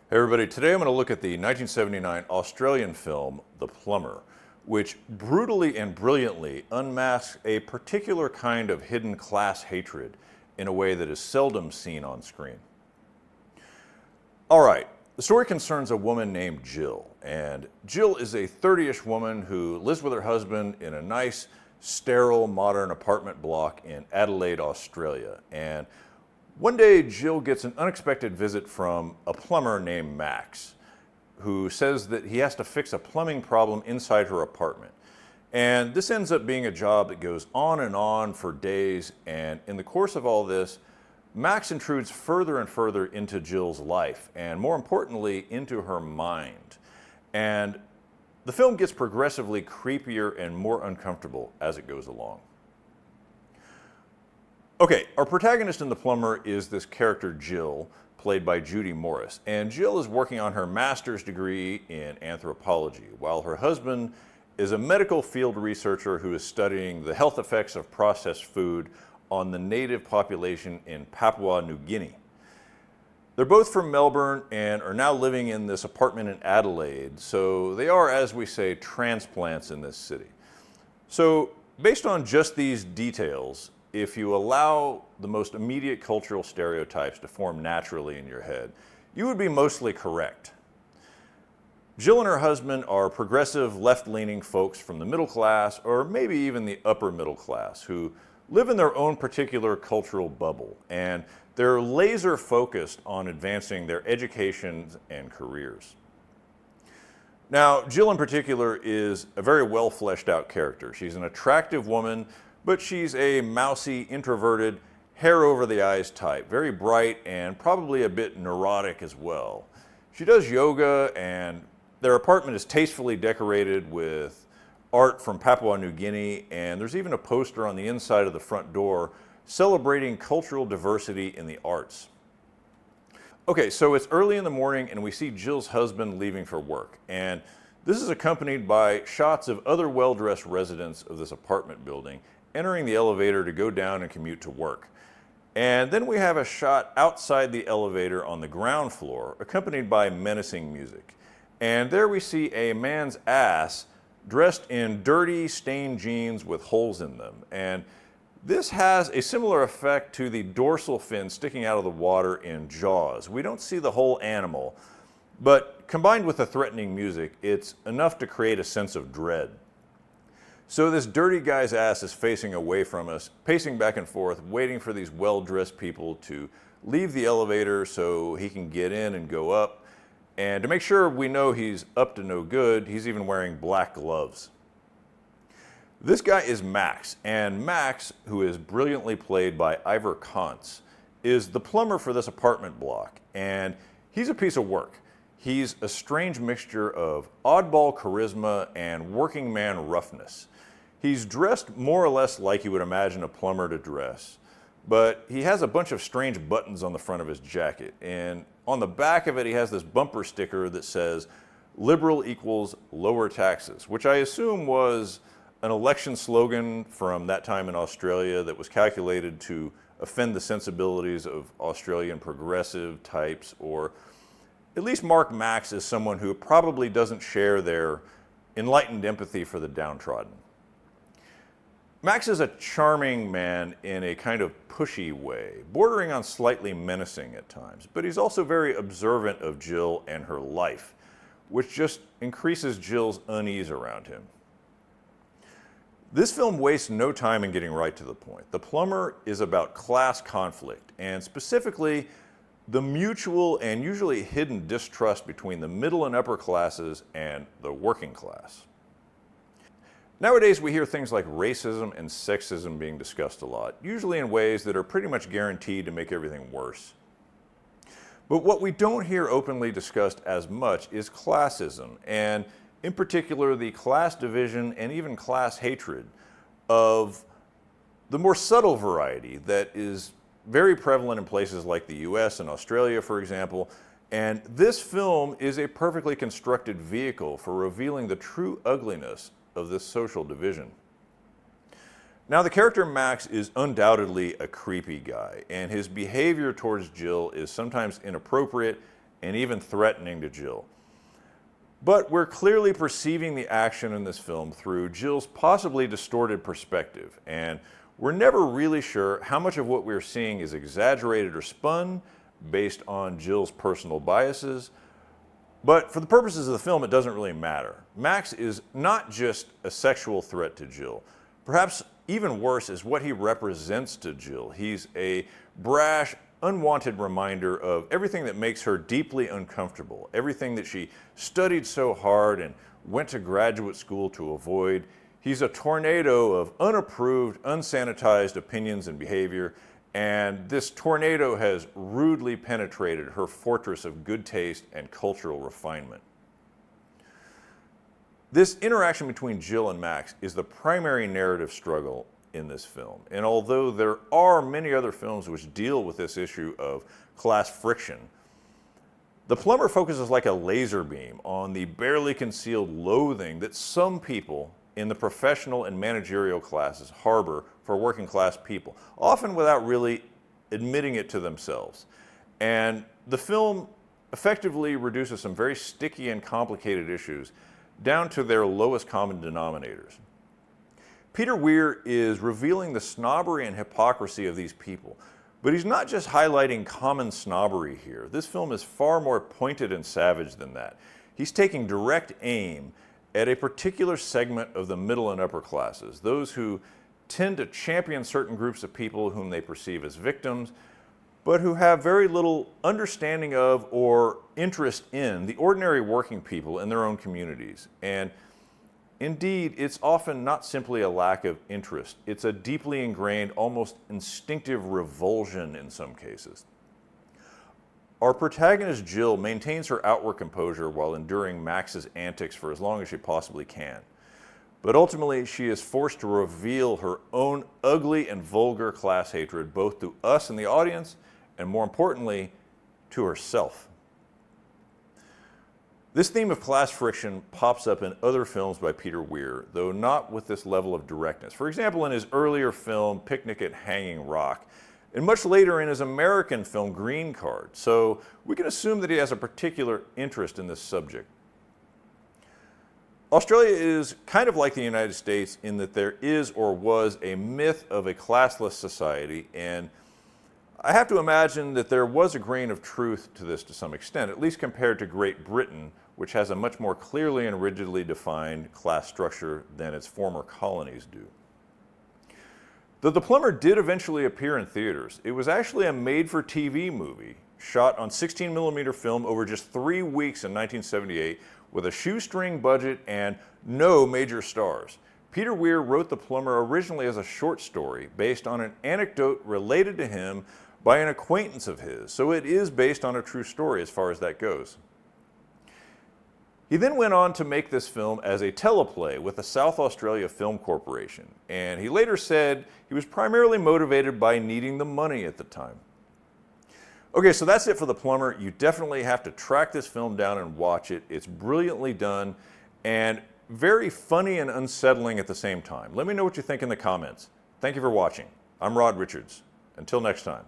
Hey everybody, today I'm going to look at the 1979 Australian film, The Plumber, which brutally and brilliantly unmasks a particular kind of hidden class hatred in a way that is seldom seen on screen. All right, the story concerns a woman named Jill, and Jill is a 30-ish woman who lives with her husband in a nice, sterile, modern apartment block in Adelaide, Australia. And one day, Jill gets an unexpected visit from a plumber named Max, who says that he has to fix a plumbing problem inside her apartment. And this ends up being a job that goes on and on for days, and in the course of all this, Max intrudes further and further into Jill's life, and more importantly, into her mind. And the film gets progressively creepier and more uncomfortable as it goes along. Okay, our protagonist in The Plumber is this character Jill, played by Judy Morris. And Jill is working on her master's degree in anthropology, while her husband is a medical field researcher who is studying the health effects of processed food on the native population in Papua New Guinea. They're both from Melbourne and are now living in this apartment in Adelaide, so they are, as we say, transplants in this city. So, based on just these details, if you allow the most immediate cultural stereotypes to form naturally in your head, you would be mostly correct. Jill and her husband are progressive, left-leaning folks from the middle class, or maybe even the upper middle class, who live in their own particular cultural bubble, and they're laser focused on advancing their educations and careers. Now, Jill in particular is a very well fleshed out character. She's an attractive woman, but she's a mousy, introverted, hair over the eyes type, very bright and probably a bit neurotic as well. She does yoga, and their apartment is tastefully decorated with art from Papua New Guinea, and there's even a poster on the inside of the front door celebrating cultural diversity in the arts. Okay, so it's early in the morning and we see Jill's husband leaving for work, and this is accompanied by shots of other well-dressed residents of this apartment building entering the elevator to go down and commute to work. And then we have a shot outside the elevator on the ground floor, accompanied by menacing music. And there we see a man's ass dressed in dirty, stained jeans with holes in them. And this has a similar effect to the dorsal fin sticking out of the water in Jaws. We don't see the whole animal, but combined with the threatening music, it's enough to create a sense of dread. So this dirty guy's ass is facing away from us, pacing back and forth, waiting for these well-dressed people to leave the elevator so he can get in and go up. And to make sure we know he's up to no good, he's even wearing black gloves. This guy is Max, and Max, who is brilliantly played by Ivar Kants, is the plumber for this apartment block, and he's a piece of work. He's a strange mixture of oddball charisma and working man roughness. He's dressed more or less like you would imagine a plumber to dress, but he has a bunch of strange buttons on the front of his jacket, and on the back of it he has this bumper sticker that says, "Liberal equals lower taxes," which I assume was an election slogan from that time in Australia that was calculated to offend the sensibilities of Australian progressive types, or at least mark Max as someone who probably doesn't share their enlightened empathy for the downtrodden. Max is a charming man in a kind of pushy way, bordering on slightly menacing at times, but he's also very observant of Jill and her life, which just increases Jill's unease around him. This film wastes no time in getting right to the point. The Plumber is about class conflict, and specifically the mutual and usually hidden distrust between the middle and upper classes and the working class. Nowadays, we hear things like racism and sexism being discussed a lot, usually in ways that are pretty much guaranteed to make everything worse. But what we don't hear openly discussed as much is classism, and in particular, the class division and even class hatred of the more subtle variety that is very prevalent in places like the US and Australia, for example. And this film is a perfectly constructed vehicle for revealing the true ugliness of this social division. Now, the character Max is undoubtedly a creepy guy, and his behavior towards Jill is sometimes inappropriate and even threatening to Jill. But we're clearly perceiving the action in this film through Jill's possibly distorted perspective, and we're never really sure how much of what we're seeing is exaggerated or spun based on Jill's personal biases. But for the purposes of the film, it doesn't really matter. Max is not just a sexual threat to Jill. Perhaps even worse is what he represents to Jill. He's a brash, unwanted reminder of everything that makes her deeply uncomfortable, everything that she studied so hard and went to graduate school to avoid. He's a tornado of unapproved, unsanitized opinions and behavior, and this tornado has rudely penetrated her fortress of good taste and cultural refinement. This interaction between Jill and Max is the primary narrative struggle in this film. And although there are many other films which deal with this issue of class friction, The Plumber focuses like a laser beam on the barely concealed loathing that some people in the professional and managerial classes harbor for working class people, often without really admitting it to themselves. And the film effectively reduces some very sticky and complicated issues down to their lowest common denominators. Peter Weir is revealing the snobbery and hypocrisy of these people, but he's not just highlighting common snobbery here. This film is far more pointed and savage than that. He's taking direct aim at a particular segment of the middle and upper classes, those who tend to champion certain groups of people whom they perceive as victims, but who have very little understanding of or interest in the ordinary working people in their own communities. And indeed, it's often not simply a lack of interest. It's a deeply ingrained, almost instinctive revulsion in some cases. Our protagonist, Jill, maintains her outward composure while enduring Max's antics for as long as she possibly can. But ultimately, she is forced to reveal her own ugly and vulgar class hatred, both to us in the audience, and more importantly, to herself. This theme of class friction pops up in other films by Peter Weir, though not with this level of directness. For example, in his earlier film, Picnic at Hanging Rock, and much later in his American film, Green Card. So we can assume that he has a particular interest in this subject. Australia is kind of like the United States in that there is or was a myth of a classless society, and I have to imagine that there was a grain of truth to this to some extent, at least compared to Great Britain, which has a much more clearly and rigidly defined class structure than its former colonies do. Though The Plumber did eventually appear in theaters, it was actually a made-for-TV movie shot on 16mm film over just 3 weeks in 1978 with a shoestring budget and no major stars. Peter Weir wrote The Plumber originally as a short story based on an anecdote related to him by an acquaintance of his, so it is based on a true story as far as that goes. He then went on to make this film as a teleplay with the South Australia Film Corporation, and he later said he was primarily motivated by needing the money at the time. Okay, so that's it for The Plumber. You definitely have to track this film down and watch it. It's brilliantly done and very funny and unsettling at the same time. Let me know what you think in the comments. Thank you for watching. I'm Rod Richards. Until next time.